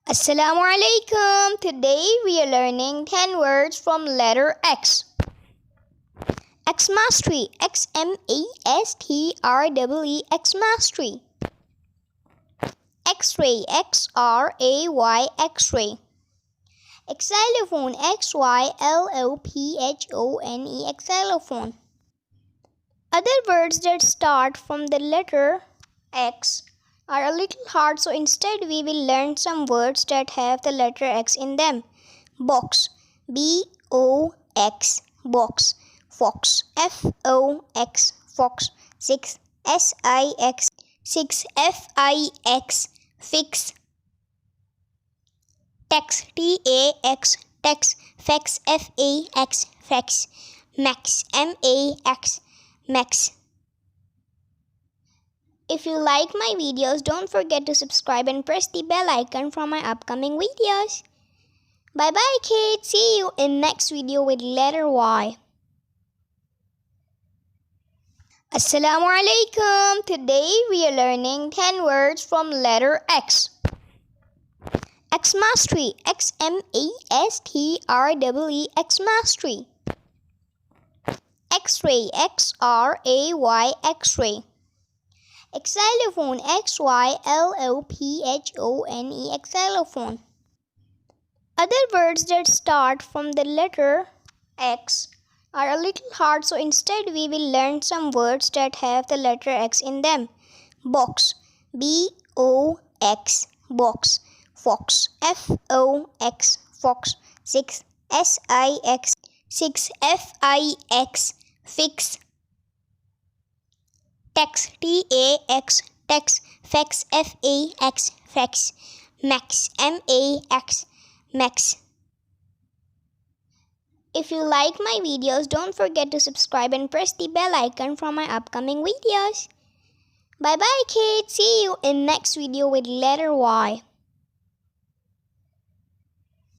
Assalamu alaikum. Today we are learning 10 words from letter X. X mastery. X M A S T R E E. X mastery. X-ray. X R A Y. X-ray. Xylophone. X Y L O P H O N E. Xylophone. Other words that start from the letter X are a little hard, so instead we will learn some words that have the letter X in them. Box. B-O-X. Box. Fox. F-O-X. Fox. Six. S-I-X. Six. F-I-X. Fix. Tax. T-A-X. Tax. Fax. F-A-X. Fax. Max. M-A-X. Max. If you like my videos, don't forget to subscribe and press the bell icon for my upcoming videos. Bye bye kids. See you in next video with letter Y. Assalamu alaikum. Today we are learning 10 words from letter X. X mastery. X M A S T R E E. X mastery. X-ray. X R A Y. X-ray. Xylophone. X Y L O P H O N E. Xylophone. Other words that start from the letter X are a little hard, so instead we will learn some words that have the letter X in them. Box. B-O-X. Box. Fox. F-O-X. Fox. Six. S-I-X. Six. F-I-X. Fix. Tax. T-A-X. Tax. Fax. F-A-X. Fax. Max. M-A-X. Max. If you like my videos, don't forget to subscribe and press the bell icon for my upcoming videos. Bye bye kids. See you in next video with letter Y.